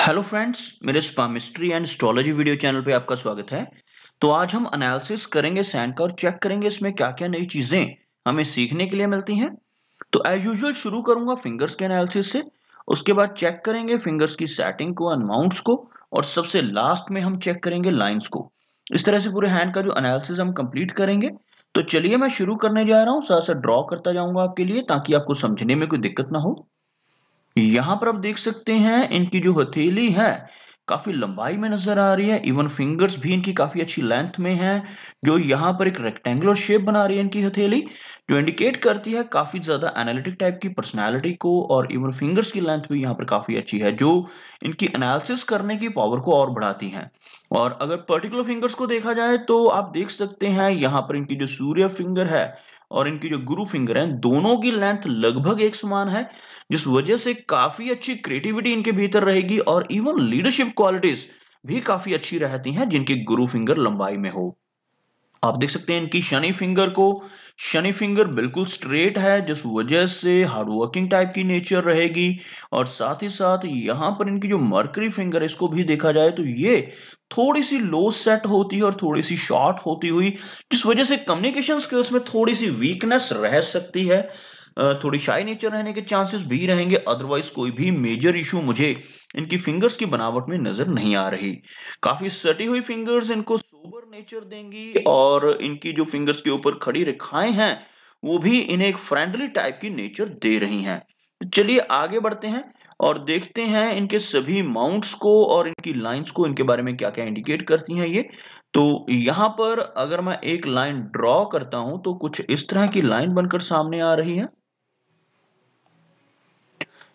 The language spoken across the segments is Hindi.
हेलो फ्रेंड्स, मेरे स्पामिस्ट्री एंड एस्ट्रोलॉजी वीडियो चैनल पे आपका स्वागत है। तो आज हम एनालिसिस करेंगे सैंड का और चेक करेंगे इसमें क्या-क्या नई चीजें हमें सीखने के लिए मिलती हैं। तो एज यूजुअल शुरू करूंगा फिंगर्स के एनालिसिस से। उसके बाद चेक करेंगे फिंगर्स की सेटिंग को एंड माउंट्स को, और सबसे लास्ट में हम चेक करेंगे लाइंस को। इस तरह से पूरे हैंड का जो एनालिसिस हम कंप्लीट करेंगे। तो चलिए मैं शुरू करने जा रहा हूँ, साथ साथ ड्रॉ करता जाऊंगा आपके लिए ताकि आपको समझने में कोई दिक्कत ना हो। यहाँ पर आप देख सकते हैं इनकी जो हथेली है काफी लंबाई में नजर आ रही है। इवन फिंगर्स भी इनकी काफी अच्छी लेंथ में है। जो यहाँ पर एक रेक्टेंगुलर शेप बना रही है इनकी हथेली, जो इंडिकेट करती है काफी ज्यादा एनालिटिक टाइप की पर्सनालिटी को। और इवन फिंगर्स की लेंथ भी यहाँ पर काफी अच्छी है, जो इनकी एनालिसिस करने की पावर को और बढ़ाती है। और अगर पर्टिकुलर फिंगर्स को देखा जाए तो आप देख सकते हैं यहाँ पर इनकी जो सूर्य फिंगर है और इनकी जो गुरु फिंगर है, दोनों की लेंथ लगभग एक समान है, जिस वजह से काफी अच्छी क्रिएटिविटी इनके भीतर रहेगी। और इवन लीडरशिप क्वालिटीज भी काफी अच्छी रहती हैं जिनकी गुरु फिंगर लंबाई में हो। आप देख सकते हैं इनकी शनि फिंगर बिल्कुल स्ट्रेट है, जिस वजह से हार्ड वर्किंग टाइप की नेचर रहेगी। और साथ ही साथ यहाँ पर इनकी जो मर्करी फिंगर है, इसको भी देखा जाए तो ये थोड़ी सी लो सेट होती है और थोड़ी सी शॉर्ट होती हुई, जिस वजह से कम्युनिकेशन स्किल्स में थोड़ी सी वीकनेस रह सकती है। थोड़ी शाई नेचर रहने के चांसेस भी रहेंगे। अदरवाइज कोई भी मेजर इशू मुझे इनकी फिंगर्स की बनावट में नजर नहीं आ रही। काफी सटी हुई फिंगर्स इनको सोबर नेचर देंगी, और इनकी जो फिंगर्स के ऊपर खड़ी रेखाएं हैं वो भी इन्हें एक फ्रेंडली टाइप की नेचर दे रही हैं। तो चलिए आगे बढ़ते हैं और देखते हैं इनके सभी माउंट्स को और इनकी लाइंस को, इनके बारे में क्या क्या इंडिकेट करती हैं ये। तो यहाँ पर अगर मैं एक लाइन ड्रॉ करता हूं तो कुछ इस तरह की लाइन बनकर सामने आ रही है,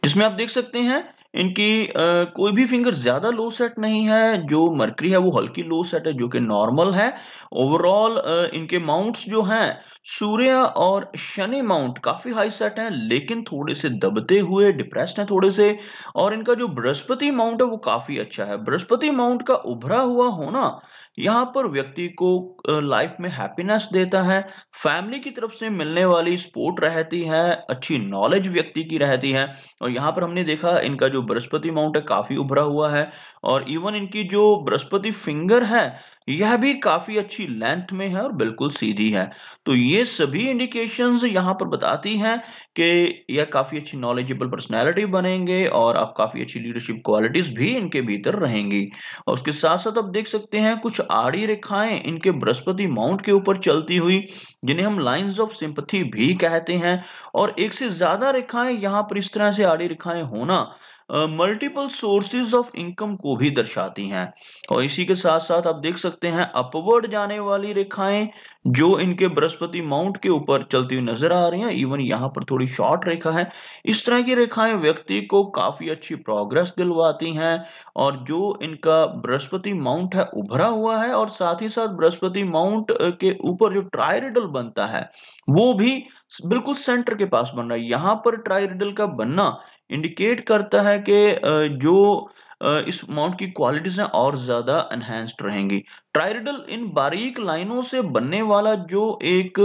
जिसमें आप देख सकते हैं इनकी कोई भी फिंगर ज्यादा लो सेट नहीं है। जो मरकरी है वो हल्की लो सेट है, जो कि नॉर्मल है। ओवरऑल इनके माउंट्स जो हैं, सूर्य और शनि माउंट काफी हाई सेट हैं, लेकिन थोड़े से दबते हुए डिप्रेस्ड हैं थोड़े से। और इनका जो बृहस्पति माउंट है वो काफी अच्छा है। बृहस्पति माउंट का उभरा हुआ होना यहाँ पर व्यक्ति को लाइफ में हैप्पीनेस देता है। फैमिली की तरफ से मिलने वाली सपोर्ट रहती है, अच्छी नॉलेज व्यक्ति की रहती है। और यहाँ पर हमने देखा इनका जो बृहस्पति माउंट है काफी उभरा हुआ है। और इवन इनकी जो बृहस्पति फिंगर है यह भी काफी अच्छी लेंथ में है और बिल्कुल सीधी है। तो ये सभी इंडिकेशंस यहाँ पर बताती हैं कि यह काफी अच्छी नॉलेजेबल पर्सनैलिटी बनेंगे, और आप काफी अच्छी लीडरशिप क्वालिटीज भी इनके भीतर रहेंगी। और उसके साथ साथ आप देख सकते हैं कुछ आड़ी रेखाएं इनके बृहस्पति माउंट के ऊपर चलती हुई, जिन्हें हम लाइंस ऑफ सिंपथी भी कहते हैं। और एक से ज्यादा रेखाएं यहाँ पर इस तरह से आड़ी रेखाएं होना मल्टीपल सोर्सेज ऑफ इनकम को भी दर्शाती हैं। और इसी के साथ साथ आप देख सकते हैं अपवर्ड जाने वाली रेखाएं जो इनके बृहस्पति माउंट के ऊपर चलती हुई नजर आ रही हैं। इवन यहाँ पर थोड़ी शॉर्ट रेखा है। इस तरह की रेखाएं व्यक्ति को काफी अच्छी प्रोग्रेस दिलवाती हैं। और जो इनका बृहस्पति माउंट है उभरा हुआ है, और साथ ही साथ बृहस्पति माउंट के ऊपर जो ट्राइरेडल बनता है वो भी बिल्कुल सेंटर के पास बन रहा है। यहाँ पर ट्राइरेडल का बनना इंडिकेट करता है कि जो इस माउंट की क्वालिटीज हैं और ज्यादा एनहेंस्ड रहेंगी। ट्राइरेडल इन बारीक लाइनों से बनने वाला जो एक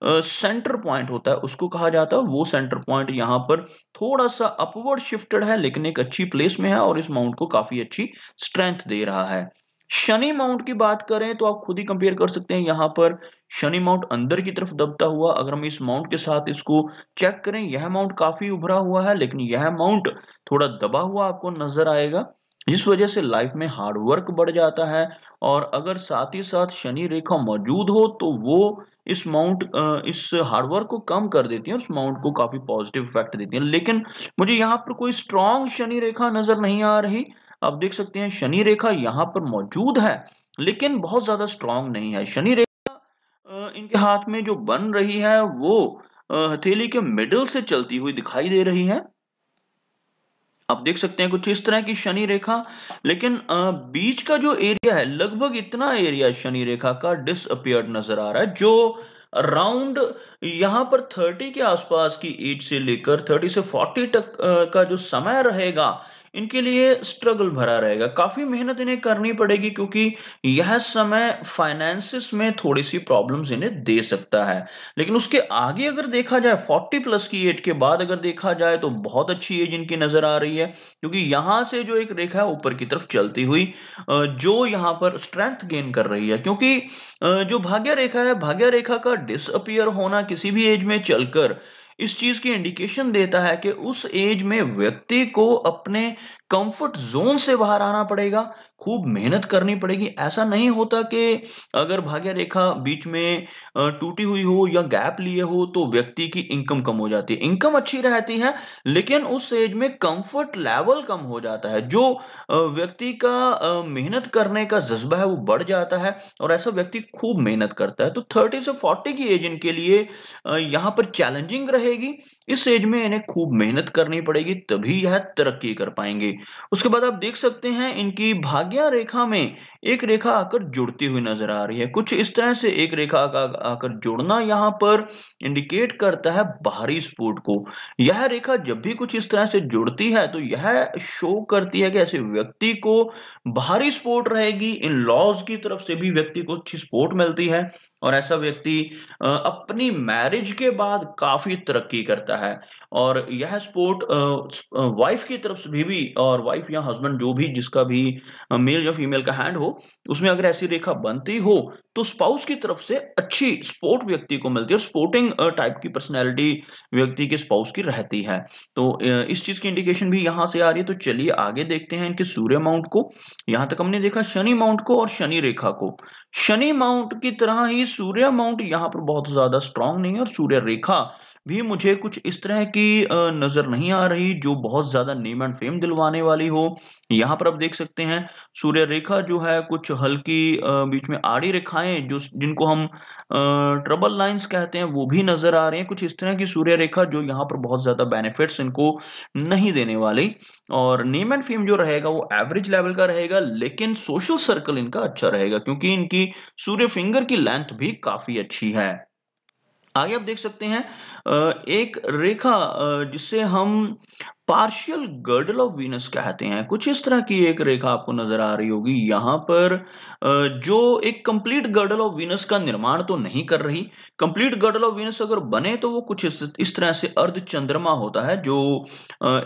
सेंटर पॉइंट होता है उसको कहा जाता है। वो सेंटर पॉइंट यहाँ पर थोड़ा सा अपवर्ड शिफ्टेड है, लेकिन एक अच्छी प्लेस में है और इस माउंट को काफी अच्छी स्ट्रेंथ दे रहा है। शनि माउंट की बात करें तो आप खुद ही कंपेयर कर सकते हैं। यहाँ पर शनि माउंट अंदर की तरफ दबता हुआ, अगर हम इस माउंट के साथ इसको चेक करें, यह माउंट काफी उभरा हुआ है, लेकिन यह माउंट थोड़ा दबा हुआ आपको नजर आएगा, जिस वजह से लाइफ में हार्ड वर्क बढ़ जाता है। और अगर साथ ही साथ शनि रेखा मौजूद हो तो वो इस हार्ड वर्क को कम कर देती है और उस माउंट को काफी पॉजिटिव इफेक्ट देती है। लेकिन मुझे यहाँ पर कोई स्ट्रॉन्ग शनि रेखा नजर नहीं आ रही। आप देख सकते हैं शनि रेखा यहाँ पर मौजूद है, लेकिन बहुत ज्यादा स्ट्रॉन्ग नहीं है। शनि रेखा इनके हाथ में जो बन रही है वो हथेली के मिडल से चलती हुई दिखाई दे रही है। आप देख सकते हैं कुछ इस तरह की शनि रेखा, लेकिन बीच का जो एरिया है लगभग इतना एरिया शनि रेखा का डिसअपियर्ड नजर आ रहा है, जो अराउंड यहाँ पर 30 के आसपास की एज से लेकर 30 से 40 तक का जो समय रहेगा इनके लिए स्ट्रगल भरा रहेगा। काफ़ी मेहनत इन्हें करनी पड़ेगी क्योंकि यह समय फाइनेंसिस में थोड़ी-सी प्रॉब्लम्स इन्हें दे सकता है। लेकिन उसके आगे अगर देखा जाए 40 प्लस की एज के बाद अगर देखा जाए तो बहुत अच्छी एज इनकी नज़र आ रही है क्योंकि यहाँ से जो एक रेखा है ऊपर की तरफ चलती हुई जो यहाँ पर स्ट्रेंथ गेन कर रही है क्योंकि जो भाग्य रेखा है, भाग्य रेखा का डिसअपीयर होना किसी भी एज में चलकर इस चीज की इंडिकेशन देता है कि उस एज में व्यक्ति को अपने कंफर्ट जोन से बाहर आना पड़ेगा, खूब मेहनत करनी पड़ेगी। ऐसा नहीं होता कि अगर भाग्य रेखा बीच में टूटी हुई हो या गैप लिए हो तो व्यक्ति की इनकम कम हो जाती है। इनकम अच्छी रहती है लेकिन उस एज में कंफर्ट लेवल कम हो जाता है। जो व्यक्ति का मेहनत करने का जज्बा है वो बढ़ जाता है और ऐसा व्यक्ति खूब मेहनत करता है। तो 30 से 40 की एज इनके लिए यहाँ पर चैलेंजिंग रहेगी। इस एज में इन्हें खूब मेहनत करनी पड़ेगी तभी यह तरक्की कर पाएंगे। उसके बाद आप देख सकते हैं इनकी भाग्य रेखा में एक रेखा आकर जुड़ती हुई नजर आ रही है। कुछ इस तरह से एक रेखा का आकर जुड़ना यहाँ पर इंडिकेट करता है बाहरी सपोर्ट को। यह रेखा जब भी कुछ इस तरह से जुड़ती है तो यह शो करती है कि ऐसे व्यक्ति को बाहरी सपोर्ट रहेगी, इन लॉज की तरफ से भी व्यक्ति को अच्छी सपोर्ट मिलती है और ऐसा व्यक्ति अपनी मैरिज के बाद काफी तरक्की करता है। और यह सपोर्ट वाइफ की तरफ से भी और वाइफ या हस्बैंड जो भी जिसका भी मेल या फीमेल का हैंड हो उसमें अगर ऐसी रेखा बनती हो तो स्पाउस की तरफ से अच्छी सपोर्ट व्यक्ति को मिलती है और सपोर्टिंग टाइप की पर्सनैलिटी व्यक्ति के स्पाउस की रहती है। तो इस चीज की इंडिकेशन भी यहां से आ रही है। तो चलिए आगे देखते हैं इनके सूर्य माउंट को। यहां तक हमने देखा शनि माउंट को और शनि रेखा को। शनि माउंट की तरह ही सूर्य माउंट यहाँ पर बहुत ज्यादा स्ट्रांग नहीं है और सूर्य रेखा भी मुझे कुछ इस तरह की नजर नहीं आ रही जो बहुत ज्यादा नेम एंड फेम दिलवाने वाली हो। यहाँ पर आप देख सकते हैं सूर्य रेखा जो है कुछ हल्की बीच में आड़ी रेखाएं जो जिनको हम ट्रबल लाइंस कहते हैं वो भी नजर आ रहे हैं। कुछ इस तरह की सूर्य रेखा जो यहाँ पर बहुत ज्यादा बेनिफिट्स इनको नहीं देने वाली और नेम एंड फेम जो रहेगा वो एवरेज लेवल का रहेगा लेकिन सोशल सर्कल इनका अच्छा रहेगा क्योंकि इनकी सूर्य फिंगर की लेंथ भी काफी अच्छी है। आगे आप देख सकते हैं एक रेखा जिसे हम पार्शियल गर्डल ऑफ वीनस कहते हैं। कुछ इस तरह की एक रेखा आपको नजर आ रही होगी यहाँ पर जो एक कंप्लीट गर्डल ऑफ वीनस का निर्माण तो नहीं कर रही। कंप्लीट गर्डल ऑफ वीनस अगर बने तो वो कुछ इस तरह से अर्ध चंद्रमा होता है जो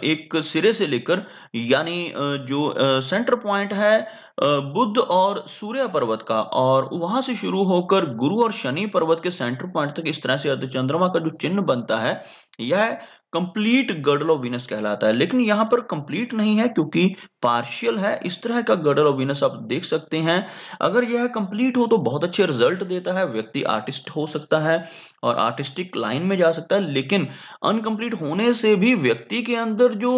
एक सिरे से लेकर यानी जो सेंटर पॉइंट है बुध और सूर्य पर्वत का और वहां से शुरू होकर गुरु और शनि पर्वत के सेंटर पॉइंट तक इस तरह से अर्धचंद्रमा का जो चिन्ह बनता है यह कंप्लीट गर्डल ऑफ वीनस कहलाता है। लेकिन यहाँ पर कंप्लीट नहीं है क्योंकि पार्शियल है। इस तरह का गर्डल ऑफ वीनस आप देख सकते हैं। अगर यह कंप्लीट हो तो बहुत अच्छे रिजल्ट देता है, व्यक्ति आर्टिस्ट हो सकता है और आर्टिस्टिक लाइन में जा सकता है। लेकिन अनकंप्लीट होने से भी व्यक्ति के अंदर जो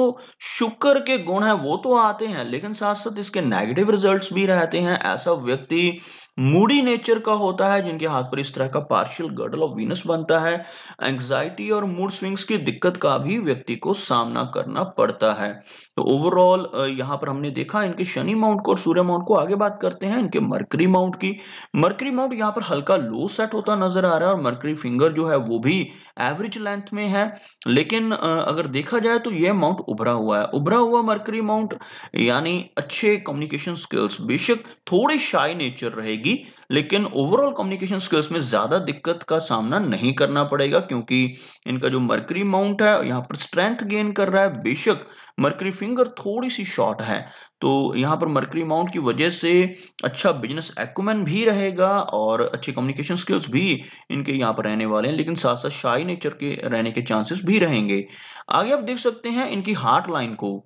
शुक्र के गुण है वो तो आते हैं लेकिन साथ साथ इसके नेगेटिव रिजल्ट्स भी रहते हैं। ऐसा व्यक्ति मूडी नेचर का होता है जिनके हाथ पर इस तरह का पार्शियल गर्डल ऑफ वीनस बनता है। एंग्जाइटी और मूड स्विंग्स की दिक्कत का भी व्यक्ति को सामना करना पड़ता है। तो ओवरऑल यहाँ पर हमने देखा इनके शनि माउंट को और सूर्य माउंट को। आगे बात करते हैं इनके मरकरी माउंट की। मरकरी माउंट यहाँ पर हल्का लो सेट होता नजर आ रहा है और मरकरी फिंगर जो है वो भी एवरेज लेंथ में है। लेकिन अगर देखा जाए तो यह माउंट उभरा हुआ है। उभरा हुआ मरकरी माउंट यानी अच्छे कम्युनिकेशन स्किल्स, बेशक थोड़ी शाई नेचर रहेगी लेकिन ओवरऑल कम्युनिकेशन स्किल्स में ज्यादा दिक्कत का सामना नहीं करना पड़ेगा क्योंकि इनका जो मरकरी माउंट है यहाँ पर स्ट्रेंथ गेन कर रहा है। बेशक मरकरी फिंगर थोड़ी सी शॉर्ट है तो यहाँ पर मरकरी माउंट की वजह से अच्छा बिजनेस एक्यूमेन भी रहेगा और अच्छे कम्युनिकेशन स्किल्स भी इनके यहाँ पर रहने वाले हैं लेकिन साथ साथ शाई नेचर के रहने के चांसेस भी रहेंगे। आगे आप देख सकते हैं इनकी हार्ट लाइन को।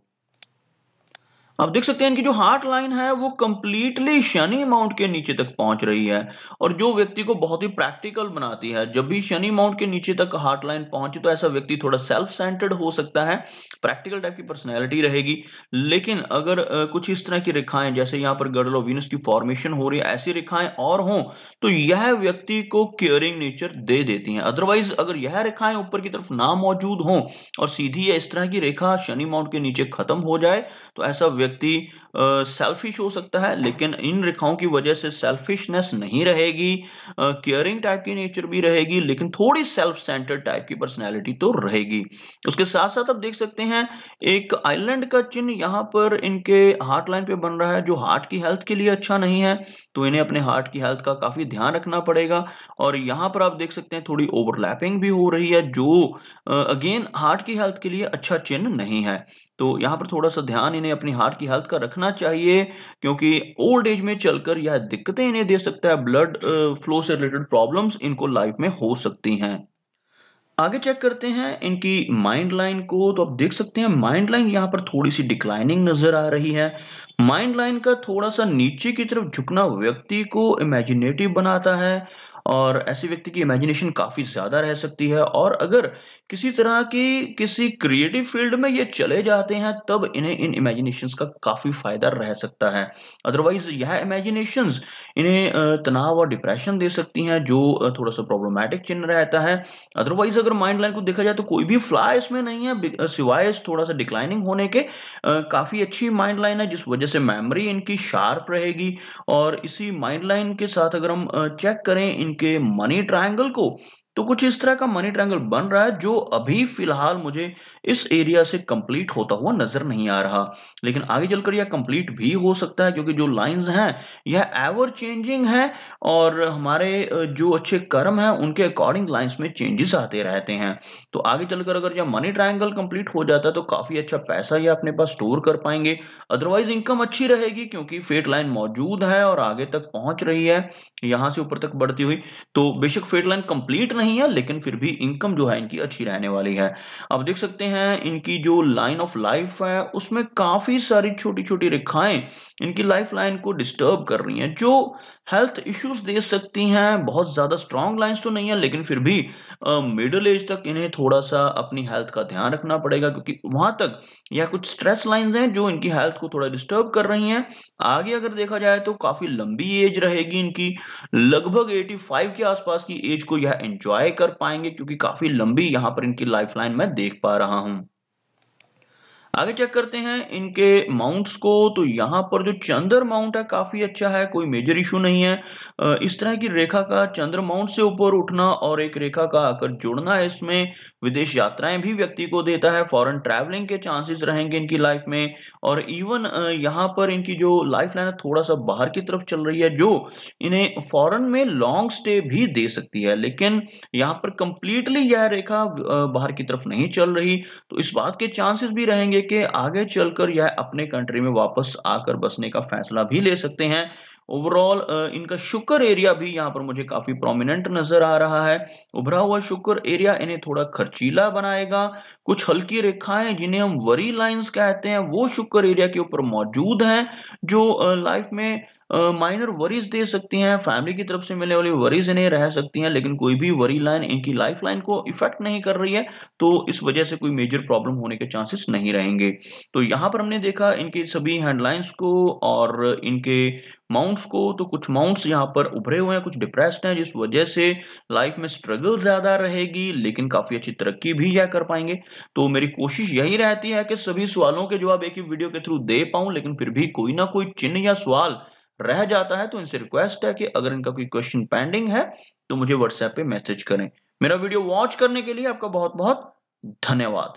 आप देख सकते हैं इनकी जो हार्ट लाइन है वो कंप्लीटली शनि माउंट के नीचे तक पहुंच रही है और जो व्यक्ति को बहुत ही प्रैक्टिकल बनाती है। जब भी शनि माउंट के नीचे तक हार्ट लाइन पहुंचे तो ऐसा व्यक्ति थोड़ा सेल्फ सेंटर्ड हो सकता है, प्रैक्टिकल टाइप की पर्सनैलिटी रहेगी। लेकिन अगर कुछ इस तरह की रेखाएं जैसे यहाँ पर गर्डल ऑफ वीनस की फॉर्मेशन हो रही है ऐसी रेखाएं और हों तो यह व्यक्ति को केयरिंग नेचर दे देती हैं। अदरवाइज अगर यह रेखाएं ऊपर की तरफ ना मौजूद हों और सीधी या इस तरह की रेखा शनि माउंट के नीचे खत्म हो जाए तो ऐसा व्यक्ति सेल्फिश हो सकता है, लेकिन इन रेखाओं की वजह से सेल्फिशनेस नहीं रहेगी, केयरिंग टाइप की नेचर भी रहेगी, लेकिन थोड़ी सेल्फ सेंटर्ड टाइप की पर्सनैलिटी तो रहेगी। उसके साथ-साथ आप देख सकते हैं एक आइलैंड का चिन्ह यहाँ पर इनके हार्ट लाइन पे बन रहा है, जो हार्ट की हेल्थ के लिए अच्छा नहीं है, तो इन्हें अपने हार्ट की हेल्थ का काफ़ी ध्यान रखना पड़ेगा। और यहाँ पर आप देख सकते हैं थोड़ी ओवरलैपिंग भी हो रही है, जो अगेन हार्ट की हेल्थ के लिए अच्छा चिन्ह नहीं है। तो यहाँ पर थोड़ा-सा ध्यान इन्हें अपनी हार्ट की हेल्थ का रखना चाहिए, क्योंकि ओल्ड एज में चलकर यह दिक्कतें इन्हें दे सकता है, ब्लड फ्लो से रिलेटेड प्रॉब्लम्स इनको लाइफ में हो सकती हैं। आगे चेक करते हैं इनकी माइंड लाइन को, तो आप देख सकते हैं माइंड लाइन यहाँ पर थोड़ी-सी डिक्लाइनिंग नज़र आ रही है। माइंड लाइन का थोड़ा-सा नीचे की तरफ झुकना व्यक्ति को इमेजिनेटिव बनाता है, और ऐसे व्यक्ति की इमेजिनेशन काफ़ी ज़्यादा रह सकती है, और अगर किसी तरह की किसी क्रिएटिव फील्ड में ये चले जाते हैं, तब इन्हें इन इमेजिनेशंस का काफ़ी फ़ायदा रह सकता है। अदरवाइज़ यह इमेजिनेशंस इन्हें तनाव और डिप्रेशन दे सकती हैं, जो थोड़ा-सा प्रॉब्लमैटिक चिन्ह रहता है। अदरवाइज अगर माइंड लाइन को देखा जाए तो कोई भी फ्लॉ इसमें नहीं है, सिवाय इस थोड़ा-सा डिक्लाइनिंग होने के। काफ़ी अच्छी माइंड लाइन है, जिस वजह से मेमोरी इनकी शार्प रहेगी। और इसी माइंड लाइन के साथ अगर हम चेक करें इनके मनी ट्रायंगल को, तो कुछ इस तरह का मनी ट्रायंगल बन रहा है, जो अभी फिलहाल मुझे इस एरिया से कंप्लीट होता हुआ नज़र नहीं आ रहा। लेकिन आगे चलकर यह कंप्लीट भी हो सकता है, क्योंकि जो लाइन्स हैं, यह एवर चेंजिंग है, और हमारे जो अच्छे कर्म हैं, उनके अकॉर्डिंग लाइन्स में चेंजेस आते रहते हैं। तो आगे चलकर अगर यह मनी ट्रायंगल कंप्लीट हो जाता है, तो काफ़ी अच्छा पैसा ये अपने पास स्टोर कर पाएँगे। अदरवाइज़ इनकम अच्छी रहेगी, क्योंकि फेट लाइन मौजूद है और आगे तक पहुँच रही है, यहाँ से ऊपर तक बढ़ती हुई। तो बेशक फेट लाइन कंप्लीट नहीं है, लेकिन फिर भी इनकम जो है इनकी अच्छी रहने वाली है। अब देख सकते हैं इनकी जो लाइन ऑफ लाइफ है, उसमें काफ़ी सारी छोटी-छोटी रेखाएँ इनकी लाइफ लाइन को डिस्टर्ब कर रही हैं, जो हेल्थ इश्यूज़ दे सकती हैं। बहुत ज़्यादा स्ट्रॉन्ग लाइन्स तो नहीं है, लेकिन फिर भी मिडल एज तक इन्हें थोड़ा-सा अपनी हेल्थ का ध्यान रखना पड़ेगा, क्योंकि वहाँ तक यह कुछ स्ट्रेस लाइन्स हैं, जो इनकी हेल्थ को थोड़ा डिस्टर्ब कर रही हैं। आगे अगर देखा जाए तो काफ़ी लंबी एज रहेगी इनकी, लगभग 85 के आसपास की एज को यह एन्जॉय कर पाएँगे, क्योंकि काफ़ी लंबी यहाँ पर इनकी लाइफ लाइन मैं देख पा रहा हूँ। आगे चेक करते हैं इनके माउंट्स को, तो यहाँ पर जो चंद्र माउंट है काफ़ी अच्छा है, कोई मेजर इश्यू नहीं है। इस तरह की रेखा का चंद्र माउंट से ऊपर उठना और एक रेखा का आकर जुड़ना, इसमें विदेश यात्राएँ भी व्यक्ति को देता है, फॉरेन ट्रैवलिंग के चांसेस रहेंगे इनकी लाइफ में। और इवन यहाँ पर इनकी जो लाइफ लाइन है थोड़ा-सा बाहर की तरफ चल रही है, जो इन्हें फॉरेन में लॉन्ग स्टे भी दे सकती है। लेकिन यहाँ पर कंप्लीटली यह रेखा बाहर की तरफ नहीं चल रही, तो इस बात के चांसेस भी रहेंगे कि आगे चलकर यह अपने कंट्री में वापस आकर बसने का फैसला भी ले सकते हैं। ओवरऑल इनका शुक्र एरिया भी यहाँ पर मुझे काफ़ी प्रोमिनेंट नज़र आ रहा है। उभरा हुआ शुक्र एरिया इन्हें थोड़ा खर्चीला बनाएगा। कुछ हल्की रेखाएँ जिन्हें हम वरी लाइन्स कहते हैं, वो शुक्र एरिया के ऊपर मौजूद हैं, जो लाइफ में माइनर वरीज़ दे सकती हैं। फैमिली की तरफ से मिलने वाली वरीज़ इन्हें रह सकती हैं, लेकिन कोई भी वरी लाइन इनकी लाइफ लाइन को इफ़ेक्ट नहीं कर रही है, तो इस वजह से कोई मेजर प्रॉब्लम होने के चांसेस नहीं रहेंगे। तो यहाँ पर हमने देखा इनकी सभी हेडलाइंस को और इनके माउंट्स को, तो कुछ माउंट्स यहाँ पर उभरे हुए हैं, कुछ डिप्रेस्ड हैं, जिस वजह से लाइफ में स्ट्रगल ज़्यादा रहेगी, लेकिन काफ़ी अच्छी तरक्की भी यह कर पाएँगे। तो मेरी कोशिश यही रहती है कि सभी सवालों के जवाब एक ही वीडियो के थ्रू दे पाऊँ, लेकिन फिर भी कोई ना कोई चिन्ह या सवाल रह जाता है, तो इनसे रिक्वेस्ट है कि अगर इनका कोई क्वेश्चन पेंडिंग है, तो मुझे व्हाट्सएप पे मैसेज करें। मेरा वीडियो वॉच करने के लिए आपका बहुत-बहुत धन्यवाद।